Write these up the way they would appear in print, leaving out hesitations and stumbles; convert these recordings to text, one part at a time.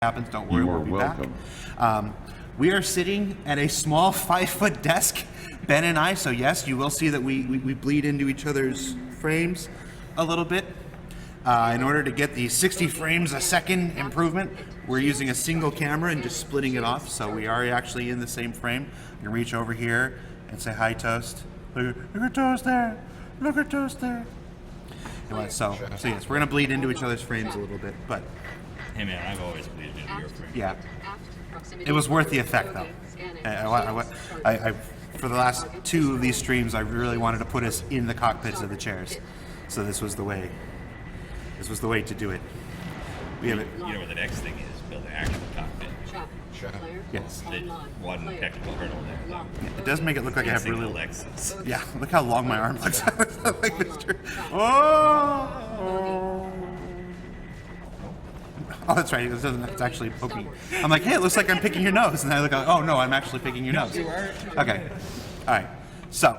happens, don't worry, You are we'll be welcome. back. We are sitting at a small 5-foot desk, Ben and I, so yes, you will see that we bleed into each other's frames a little bit. In order to get the 60 frames a second improvement, we're using a single camera and just splitting it off, so we are actually in the same frame. You can reach over here and say, hi, Toast. Look at Toast there. Look at Toast there. Anyway, so yes, we're going to bleed into each other's frames a little bit, but Hey man, I've always believed in your frame. yeah. It was worth the effect, though. I for the last 2 of these streams, I really wanted to put us in the cockpits of the chairs, so this was the way. This was the way to do it. We have it. You know what the next thing is? Build an actual cockpit. Yes. The one technical hurdle there. It does make it look like I have Single really. Lexus. Yeah. Look how long my arm looks. Like Mr. Oh. Oh, that's right. It's actually poking. I'm like, hey, it looks like I'm picking your nose, and I look, oh no, I'm actually picking your nose. Okay. All right. So,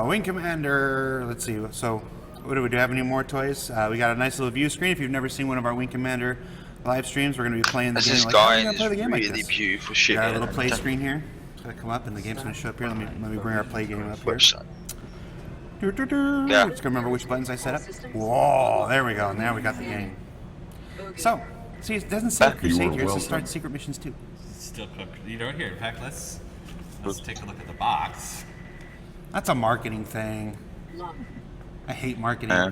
Wing Commander. Let's see. So, what do we do? Have any more toys? We got a nice little view screen. If you've never seen one of our Wing Commander live streams, we're going to be playing the game. This Like, how are guy we gonna play the is game like really this? beautiful shit. Got our little play screen here. It's going to come up, and the game's going to show up here. Let me bring our play game up here. Website. Yeah. Let's go remember which buttons I set up. Whoa, there we go. Now we got the game. So, see, it doesn't say Crusade here. It says start secret missions too. Still cooked. You know, here. In fact, let's take a look at the box. That's a marketing thing. I hate marketing. I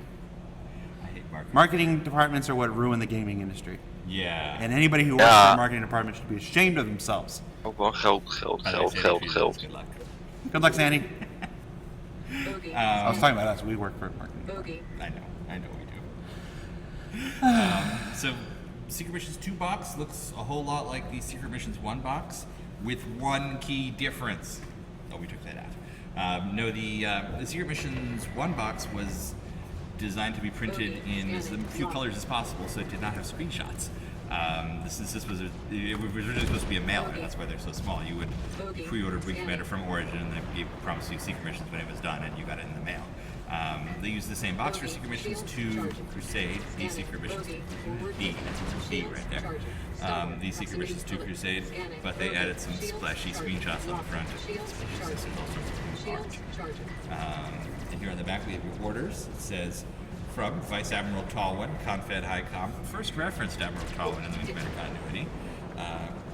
hate marketing. Marketing departments are what ruin the gaming industry. Yeah. And anybody who works in a marketing department should be ashamed of themselves. Oh, well, help. By the way, Sandy Fusions, Good luck. Good luck, Sandy. I was Um, talking about us. We work for marketing. I know we do. So, Secret Missions 2 box looks a whole lot like the Secret Missions 1 box, with one key difference. Oh, we took that out. No, the Secret Missions 1 box was designed to be printed in as few colors as possible, so it did not have screenshots. It was originally supposed to be a mailer. That's why they're so small. You would pre-order Wing Commander from Origin, and they promised you Secret Missions when it was done, and you got it in the mail. They used the same box for Secret Missions 2 Crusade, the Secret Missions B, that's B right there. The Secret Missions 2 Crusade, but they added some splashy screenshots on the front. And here on the back we have your orders. It says, from Vice Admiral Tallwin, Confed High Com, first referenced Admiral Tallwin in the Wing Commander continuity.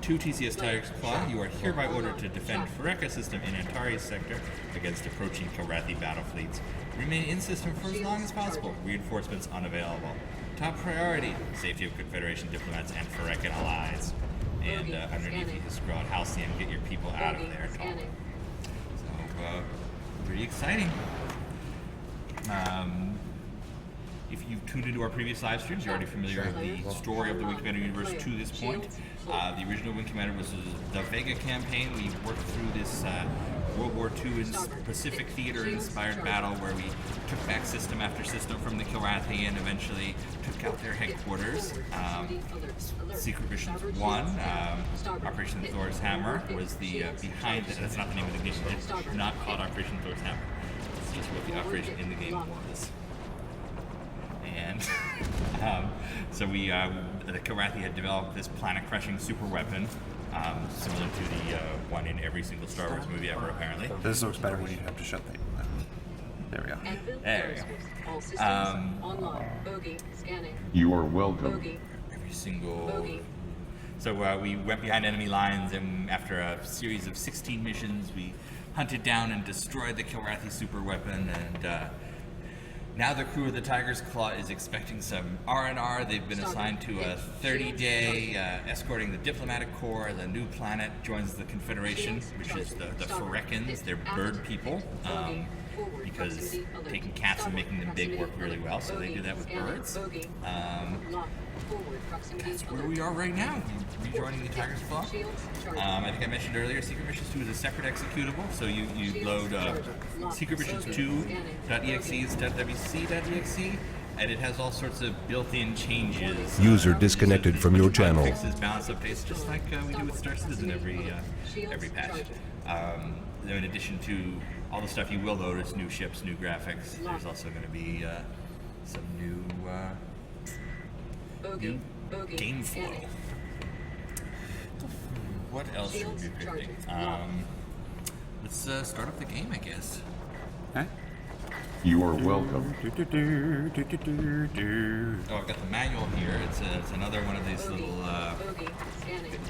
To TCS Tiger's Claw, you are hereby ordered to defend Phureka system in Antares sector against approaching Kilrathi battle fleets. Remain in system for as long as possible. Reinforcements unavailable. Top priority, safety of Confederation diplomats and Phurekan allies. And underneath you is scrawled, Halcyon, get your people out of there. So, pretty exciting. If you've tuned into our previous live streams, you're already familiar with the story of the Wing Commander universe to this point. The original Wing Commander was the Vega campaign. We worked through this World War II Pacific Theater inspired battle where we took back system after system from the Kilrathi and eventually took out their headquarters. Secret Missions 1, Operation Thor's Hammer, was the behind it. That's not the name of the game. It's not called Operation Thor's Hammer. It's what the operation in the game was. And so the Kilrathi had developed this planet-crushing super weapon, similar to the one in every single Star Wars movie ever, apparently. This looks better when you have to shut the. There we go. There we go. You are welcome. Every single. So we went behind enemy lines, and after a series of 16 missions, we hunted down and destroyed the Kilrathi super weapon, and now the crew of the Tiger's Claw is expecting some R&R. They've been assigned to a 30-day escorting the diplomatic corps. The new planet joins the Confederation, which is the Phurekans. They're bird people, because taking cats and making them big work really well, so they do that with birds. That's where we are right now, rejoining the Tiger's Claw. I think I mentioned earlier, Secret Missions 2 is a separate executable, so you load Secret Missions 2.exe.wc.exe, and it has all sorts of built-in changes. User disconnected from your channel. Fixes, balance updates, just like we do with Star Citizen every patch. In addition to all the stuff you will load, it's new ships, new graphics. There's also going to be some new game flow. what else should we be predicting? Let's start up the game, I guess. Okay. You are welcome. Oh, I've got the manual here. It's another one of these little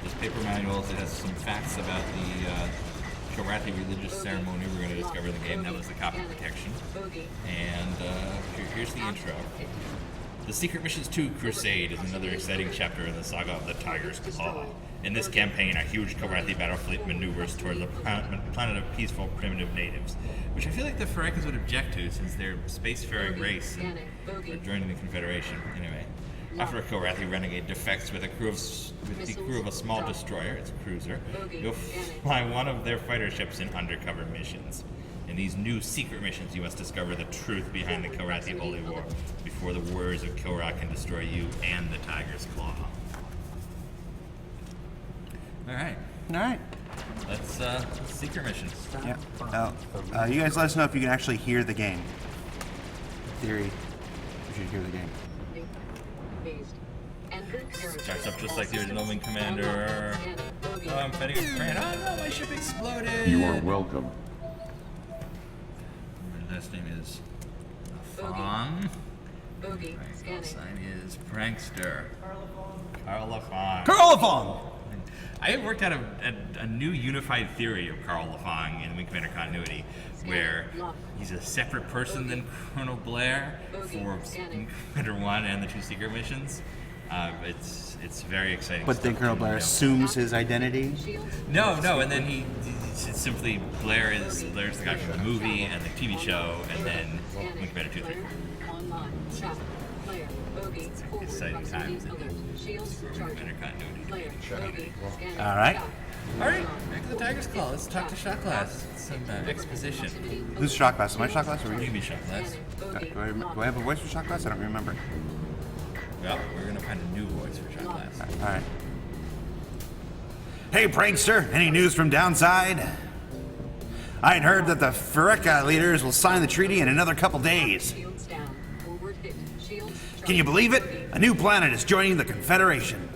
these paper manuals. It has some facts about the Kilrathi religious ceremony we're going to discover in the game. That was the copy protection. And here's the intro. The Secret Missions 2 Crusade is another exciting chapter in the saga of the Tiger's Claw. In this campaign, a huge Kilrathi battle fleet maneuvers toward the planet of peaceful primitive natives, which I feel like the Ferekkas would object to since they're a spacefaring race and they're joining the Confederation. Anyway, after a Kilrathi renegade defects with the crew of a small destroyer, it's a cruiser, you'll fly one of their fighter ships in undercover missions. In these new secret missions, you must discover the truth behind the Kilrathi Holy War before the warriors of Kilrak can destroy you and the Tiger's Claw. All right, let's secret mission. Yeah. You guys let us know if you can actually hear the game. In theory, you should hear the game. Starts up just like the original Wing Commander. Oh, I'm fighting a friend. Oh no, my ship exploded. You are welcome. My last name is Fong. My sign is Prankster. Carl Lafong. Carl Lafong! I have worked out a new unified theory of Carl Lafong in Wing Commander continuity, where he's a separate person than Colonel Blair for Wing Commander 1 and the 2 secret missions. It's very exciting. But then Colonel Blair assumes his identity? No, and then it's simply Blair's the guy from the movie and the TV show, and then Wing Commander 2, 3, 4. Exciting times in Wing Commander continuity. Alright. Alright, back to the Tiger's Claw. Let's talk to Shot Glass. Some exposition. Who's Shot Glass? Am I Shot Glass or are You you? can be Shot Glass. Do I have a voice for Shot Glass? I don't remember. Well, we're gonna find a new voice for Shot Glass. Alright. Hey, prankster, any news from downside? I'd heard that the Ferekka leaders will sign the treaty in another couple days. Can you believe it? A new planet is joining the Confederation.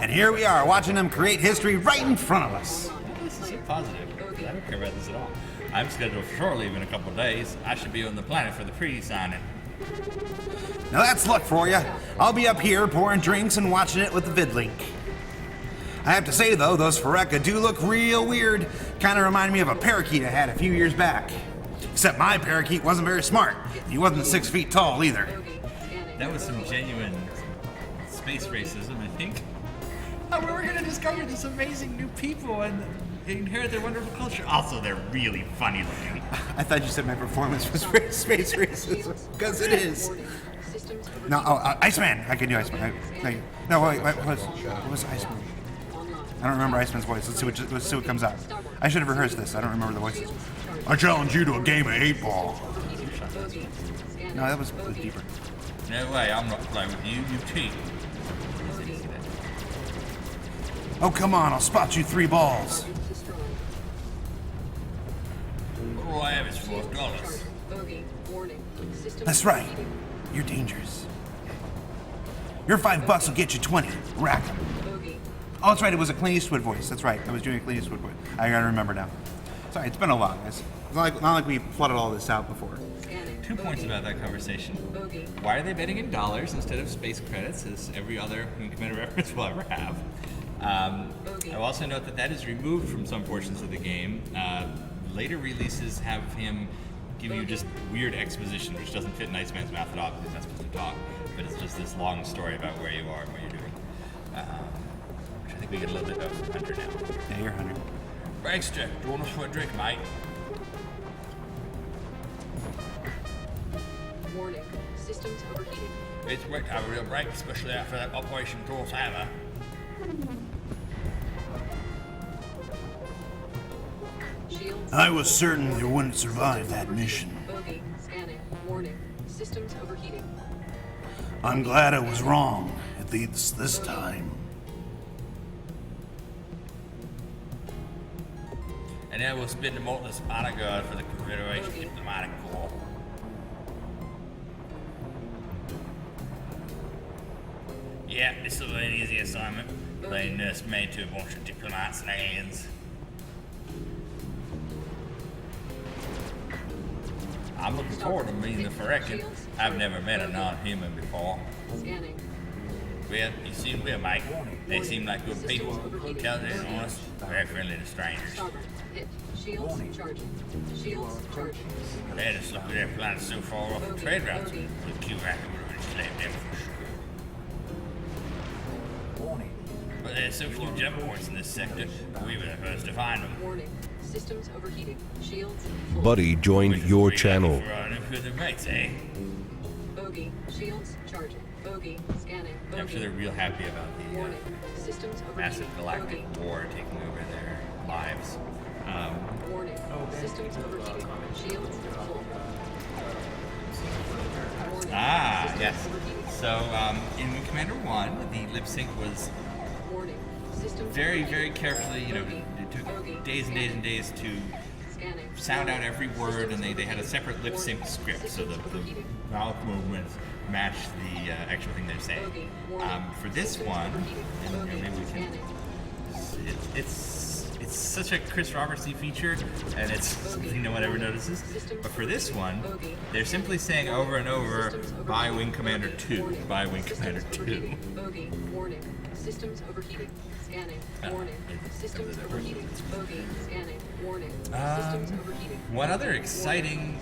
And here we are, watching them create history right in front of us. This is so positive. I don't care about this at all. I'm scheduled for shore leave in a couple of days. I should be on the planet for the treaty signing. Now that's luck for you. I'll be up here pouring drinks and watching it with the vidlink. I have to say though, those Ferekka do look real weird. Kind of remind me of a parakeet I had a few years back. Except my parakeet wasn't very smart. He wasn't 6 feet tall either. That was some genuine space racism, I think. Oh, we're going to discover these amazing new people and inherit their wonderful culture. Also, they're really funny looking. I thought you said my performance was space racism, because it is. No, Iceman. I can do Iceman. No, wait, what was Iceman? I don't remember Iceman's voice. Let's see what comes out. I should have rehearsed this. I don't remember the voices. I challenge you to a game of 8-ball. No, that was deeper. No way, I'm not playing with you. You cheat. Oh, come on. I'll spot you 3 balls. All I have is $4. That's right. You're dangerous. Your $5 will get you 20. Rack 'em. Oh, that's right. It was a Clint Eastwood voice. That's right. I was doing a Clint Eastwood voice. I gotta remember now. Sorry, it's been a while, guys. It's not like we flooded all this out before. 2 points about that conversation. Why are they betting in dollars instead of space credits, as every other Wing Commander reference will ever have? I'll also note that is removed from some portions of the game. Later releases have him give you just weird exposition, which doesn't fit in Iceman's mouth at all because he's not supposed to talk. But it's just this long story about where you are and what you're doing. Which I think we get a little bit of from Hunter now. Yeah, you're 100. Prankster, do you want us for a drink, mate? Warning, systems overheating. It's worked out a real break, especially after that Operation Dwarf Hammer. Shields. I was certain you wouldn't survive that mission. Bogey, scanning. Warning, systems overheating. I'm glad I was wrong, at least this time. And then we'll spin the Mortless Honor Guard for the Confederation Diplomatic Corps. Yeah, this will be an easy assignment. Playing nursemaid to a bunch of diplomats and aliens. I'm looking forward to meeting the Ferekan. I've never met a non-human before. Scanning. Well, you seem well, mate. They seem like good people. Intelligent and honest. Very friendly to strangers. Starboard. Hit. Shields charging. Shields charging. They just look at their planet so far off the trade routes. The Kilrathi would have enslaved them for sure. But there's so few jump points in this sector, we were the first to find them. Warning. Systems overheating. Shields full. Buddy joined your channel. For our new good mates, eh? Bogey. Shields charging. Bogey. Scanning. Bogey. I'm sure they're real happy about the Warning. Systems overheating. massive galactic Bogey. war taking over their lives. Warning. Systems overheating. Shields full. Warning. Ah, Systems yes. overheating. So in Wing Commander 1, the lip sync was Warning. Systems very, overheating. very carefully, Bogey. it took Bogey. days and days and days to Scanning. sound out every word, and they had a separate lip sync script, so the mouth movements match the actual thing they're saying. Bogey. Warning. For this Systems one, overheating. and Bogey. maybe we can, Scanning. it's such a Chris Robertsy feature, and it's something no one ever notices. But for this one, they're simply saying over and over, "By Wing Commander 2, by Wing Commander 2." Bogey. Warning. Systems overheating. Scanning. Warning. It's- Systems overheating. Bogey. Scanning. Warning. Um, Systems overheating. One other exciting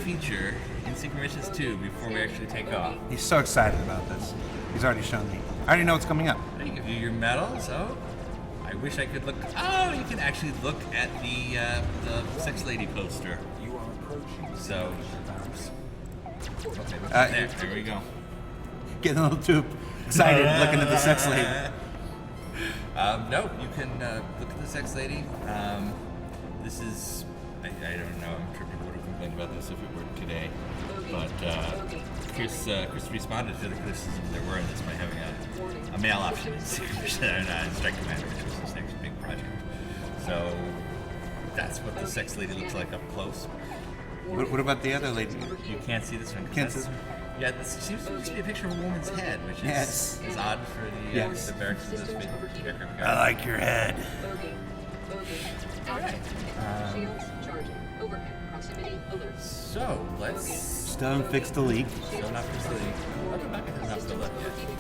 feature in Secret Missions 2 before we actually take off. He's so excited about this. He's already shown me. I already know what's coming up. They give you your medal, so I wish I could look. Oh, you can actually look at the sex lady poster. So there we go. Getting a little too excited looking at the sex lady. No, you can look at the sex lady. This is, I don't know, I'm sure people would have complained about this if it were today. But Chris responded to the criticisms there were in this by having a male option in Secret Mission Strike Commander, which was this next big project. So that's what the sex lady looks like up close. What about the other lady? You can't see this one. 'cause Can't that's- see- Yeah, this seems to be a picture of a woman's head, which is, Yes. is odd for the, Yes. the barracks of this big aircraft I guy. like your head. Bogey. Bogey. Active. Shields charging. Overhead. Proximity alert. So let's Still haven't fixed the leak. still not fix the leak. I'll go back and have the Systems look. overheating.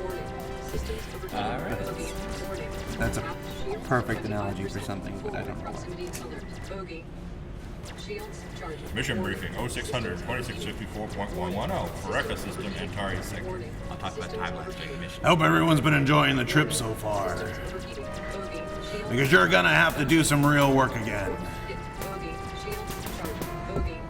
Warning. Systems overheating. All right. Bogey. Warning. That's a Aft shields perfect 25% analogy for something, but I don't know. Proximity alert. Bogey. Shields charging. Mission Warning. briefing 0600 2654.110 Fereca system Antares sector. Warning. I'll talk about Systems time lapse overheating. mission. Hope everyone's been enjoying the trip so far. Systems overheating. Bogey. Shields Because you're gonna have to do some real work again. hit. Bogey. Shields charging. Bogey.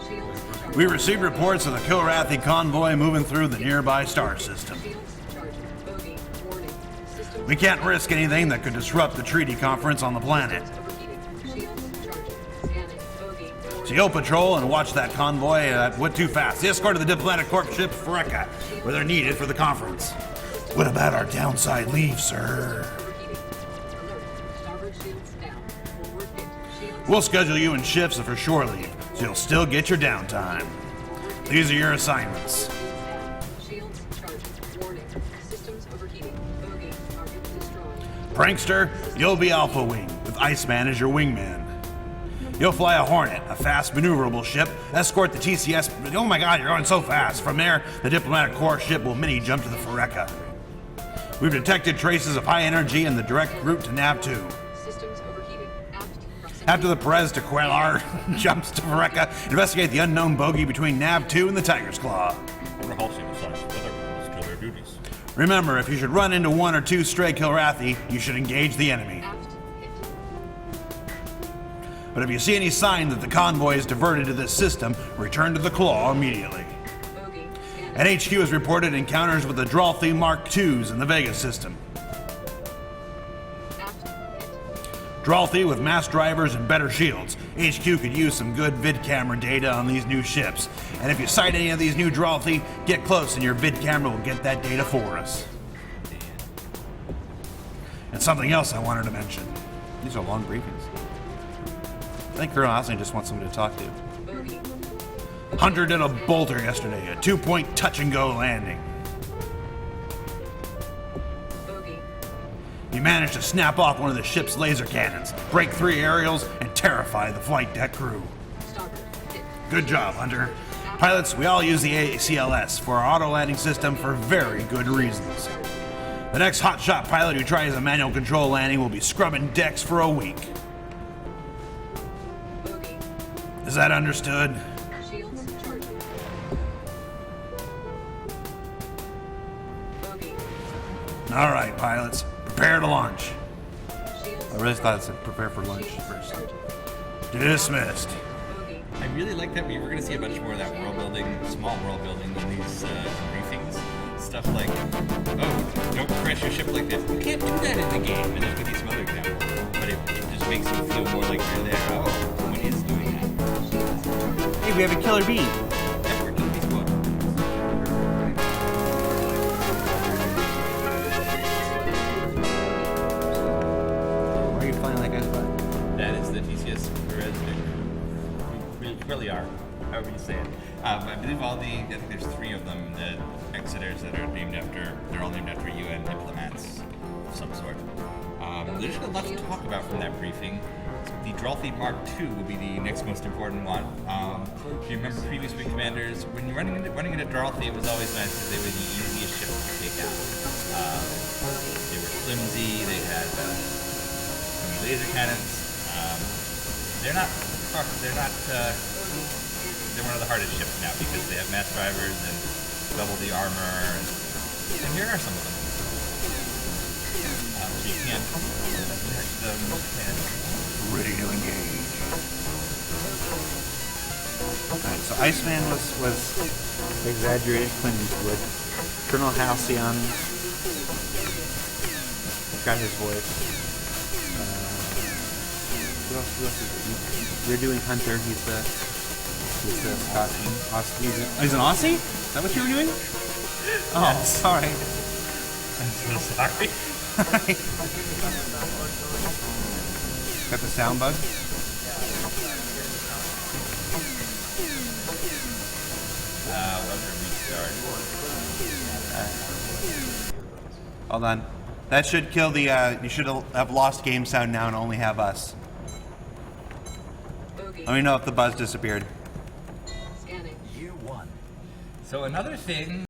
Shields charging. We received reports of the Kilrathi convoy moving through the nearby star system. Shields charging. Bogey. Warning. Systems We can't risk anything that could disrupt the treaty conference on the planet. overheating. Shields charging. Scanning. Bogey. So you'll patrol and watch that convoy that went too fast. The escort of the diplomatic corps ship Fereca, where they're needed for the conference. What about our downside leave, sir? Overheating. Alert. Starboard shields down. Forward hit. Shields. We'll schedule you in shifts for shore leave, so you'll still get your downtime. These are your assignments. Shields charging. Warning. Systems overheating. Bogey. Target destroyed. Prankster, you'll be Alpha Wing, with Iceman as your wingman. You'll fly a Hornet, a fast maneuverable ship, escort the TCS. Oh my god, you're going so fast. From there, the diplomatic corps ship will mini jump to the Fereca. We've detected traces of high energy in the direct route to Nav2. Systems overheating. Aft. Proximity. After the Perez to Quellar jumps to Fereca, investigate the unknown bogey between Nav2 and the Tiger's Claw. Repulsing assigns to other rebels to their duties. Remember, if you should run into one or two stray Kilrathi, you should engage the enemy. Aft. Hit. But if you see any sign that the convoy is diverted to this system, return to the Claw immediately. Bogey. Scanning. And HQ has reported encounters with the Dralthi Mark IIs in the Vega system. Aft. Hit. Dralthi with mass drivers and better shields. HQ could use some good vid camera data on these new ships. And if you sight any of these new Dralthi, get close and your vid camera will get that data for us. And something else I wanted to mention. These are long briefings. I think Colonel Osling just wants someone to talk to. Bogey. Hunter did a bolter yesterday, a 2-point touch and go landing. You managed to snap off one of the ship's laser cannons, break 3 aerials, and terrify the flight deck crew. Starboard. Hit. Good job, Hunter. Pilots, we all use the ACLS for our auto landing system for very good reasons. The next hotshot pilot who tries a manual control landing will be scrubbing decks for a week. Bogey. Is that understood? Shields charging. Bogey. All right, pilots, prepare to launch. Shields. I really thought it said prepare for lunch Shields first. charging. Dismissed. Bogey. I really like that we're going to see a bunch more of that world building, small world building in these briefings. Stuff like, oh, don't crash your ship like this. You can't do that in the game. And there's going to be some other examples. But it just makes you feel more like you're there. Oh, someone is doing that. Hey, we have a killer bee. Yep, we're doing these quotes. Why are you flying like guy's butt? That is the TCS Perez We really are, however you say it. I believe I think there's 3 of them, the Exeters that are named after, they're all named after UN diplomats of some sort. There's a lot to talk about from that briefing. The Drolthy Mark II will be the next most important one. If you remember previous wing commanders, when you're running into Drolthy, it was always nice because they were the easiest ship to take out. They were flimsy, they had laser cannons. They're one of the hardest ships now because they have mass drivers and double the armor, and here are some of them. So you can't attack them. Ready to engage. Alright, so Iceman was exaggerated Clint Eastwood. Colonel Halcyon got his voice. Who else is it? You're doing Hunter. He's the Scottish. He's an Aussie? Is that what you were doing? Oh, sorry. I'm so sorry. Got the sound bug? Hold on. That should kill the, you should have lost game sound now and only have us. Bogey. Let me know if the buzz disappeared. Scanning. So another thing